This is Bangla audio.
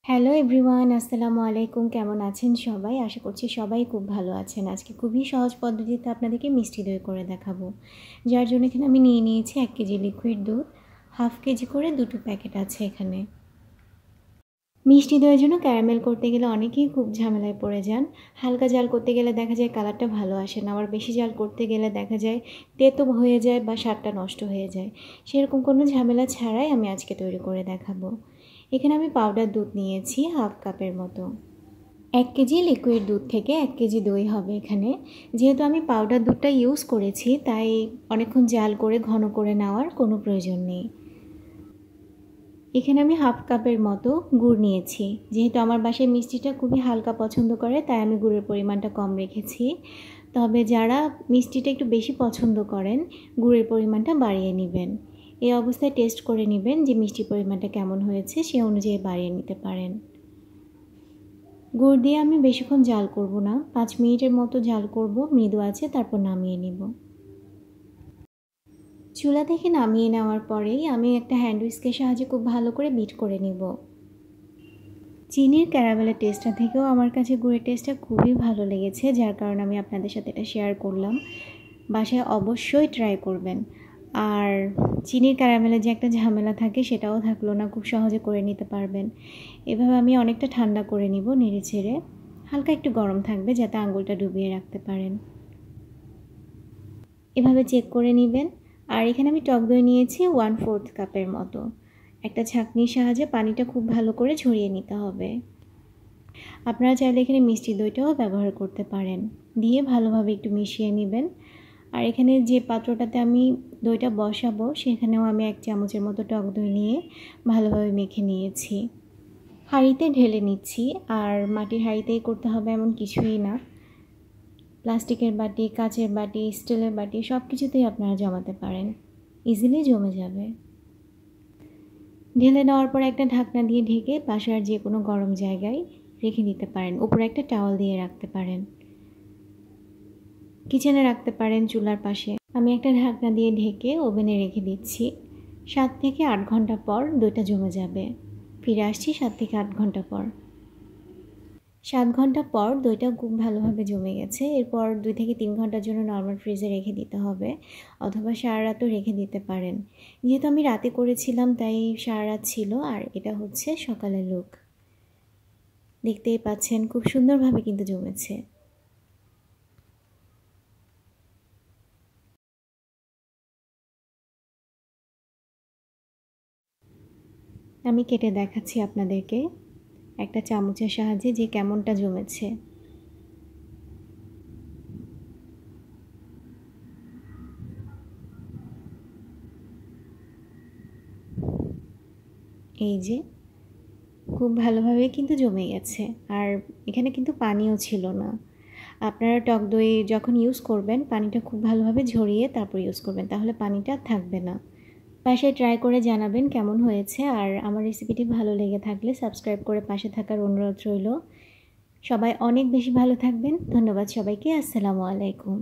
হ্যালো এভরিওয়ান, আসসালামু আলাইকুম। কেমন আছেন সবাই? আশা করছি সবাই খুব ভালো আছেন। আজকে খুবই সহজ পদ্ধতিতে আপনাদেরকে মিষ্টি দই করে দেখাবো। যার জন্য এখানে আমি নিয়ে নিয়েছি 1 কেজি লিকুইড দুধ। হাফ কেজি করে দুটো প্যাকেট আছে এখানে। মিষ্টি দইয়ের জন্য ক্যারামেল করতে গেলে অনেকেই খুব ঝামেলায় পড়ে যান। হালকা জাল করতে গেলে দেখা যায় কালারটা ভালো আসে না, আবার বেশি জাল করতে গেলে দেখা যায় তেতো হয়ে যায় বা স্বাদটা নষ্ট হয়ে যায়। সেরকম কোনো ঝামেলা ছাড়াই আমি আজকে তৈরি করে দেখাবো। এখানে আমি পাউডার দুধ নিয়েছি হাফ কাপের মতো। 1 কেজি লিকুইড দুধ থেকে 1 কেজি দই হবে এখানে। যেহেতু আমি পাউডার দুধটা ইউজ করেছি তাই অনেকক্ষণ জাল করে ঘন করে নেওয়ার কোনো প্রয়োজন নেই। এখানে আমি হাফ কাপের মতো গুড় নিয়েছি। যেহেতু আমার বাসায় মিষ্টিটা খুবই হালকা পছন্দ করে তাই আমি গুড়ের পরিমাণটা কম রেখেছি। তবে যারা মিষ্টিটা একটু বেশি পছন্দ করেন গুড়ের পরিমাণটা বাড়িয়ে নেবেন। এই অবস্থায় টেস্ট করে নেবেন যে মিষ্টির পরিমাণটা কেমন হয়েছে, সে অনুযায়ী বাড়িয়ে নিতে পারেন। গুড় দিয়ে আমি বেশিক্ষণ জাল করব না, 5 মিনিটের মতো জাল করব মৃদু আছে, তারপর নামিয়ে নিব। চুলা থেকে নামিয়ে নেওয়ার পরেই আমি একটা হ্যান্ড হুইস্কের সাহায্যে খুব ভালো করে বিট করে নিব। চিনির ক্যারামেলের টেস্টটা থেকেও আমার কাছে গুড়ের টেস্টটা খুবই ভালো লেগেছে, যার কারণে আমি আপনাদের সাথে এটা শেয়ার করলাম। বাসায় অবশ্যই ট্রাই করবেন। আর চিনির ক্যারামেলের যে একটা ঝামেলা থাকে সেটাও থাকলো না, খুব সহজে করে নিতে পারবেন। এভাবে আমি অনেকটা ঠান্ডা করে নিব নেড়ে ছেড়ে। হালকা একটু গরম থাকবে যাতে আঙুলটা ডুবিয়ে রাখতে পারেন। এভাবে চেক করে নেবেন। আর এখানে আমি টক দই নিয়েছি 1/4 কাপের মতো। একটা ছাঁকনির সাহায্যে পানিটা খুব ভালো করে ঝরিয়ে নিতে হবে। আপনারা চাইলে এখানে মিষ্টি দইটাও ব্যবহার করতে পারেন। দিয়ে ভালোভাবে একটু মিশিয়ে নেবেন। আর এখানে যে পাত্রটাতে আমি দইটা বসাবো সেখানেও আমি 1 চামচের মতো টক দই নিয়ে ভালোভাবে মেখে নিয়েছি। হাঁড়িতে ঢেলে নিচ্ছি। আর মাটির হাঁড়িতেই করতে হবে এমন কিছুই না। প্লাস্টিকের বাটি, কাচের বাটি, স্টিলের বাটি সব কিছুতেই আপনারা জমাতে পারেন, ইজিলি জমে যাবে। ঢেলে নেওয়ার পর একটা ঢাকনা দিয়ে ঢেকে বাসার যে কোনো গরম জায়গায় রেখে দিতে পারেন। উপরে একটা টাওয়াল দিয়ে রাখতে পারেন, কিচেনে রাখতে পারেন, চুলার পাশে। আমি একটা ঢাকনা দিয়ে ঢেকে ওভেনে রেখে দিচ্ছি। 7 থেকে 8 ঘন্টা পর দইটা জমে যাবে। ফিরে আসছি 7 থেকে 8 ঘন্টা পর। 7 ঘন্টা পর দইটা খুব ভালোভাবে জমে গেছে। এরপর 2 থেকে 3 ঘন্টার জন্য নর্মাল ফ্রিজে রেখে দিতে হবে, অথবা সারা রাতও রেখে দিতে পারেন। যেহেতু আমি রাতে করেছিলাম তাই সারা রাত ছিল। আর এটা হচ্ছে সকালের লুক, দেখতেই পাচ্ছেন খুব সুন্দরভাবে কিন্তু জমেছে। আমি কেটে দেখাচ্ছি আপনাদেরকে একটা চামচের সাহায্যে যে কেমনটা জমেছে। এই যে খুব ভালোভাবে কিন্তু জমে গেছে। আর এখানে কিন্তু পানিও ছিল না। আপনারা টক দই যখন ইউজ করবেন পানিটা খুব ভালোভাবে ঝরিয়ে তারপর ইউজ করবেন, তাহলে পানিটা থাকবে না। বাসায় ট্রাই করে জানাবেন কেমন হয়েছে। আর আমার রেসিপিটি ভালো লেগে থাকলে সাবস্ক্রাইব করে পাশে থাকার অনুরোধ রইল। সবাই অনেক বেশি ভালো থাকবেন। ধন্যবাদ সবাইকে। আসসালামু আলাইকুম।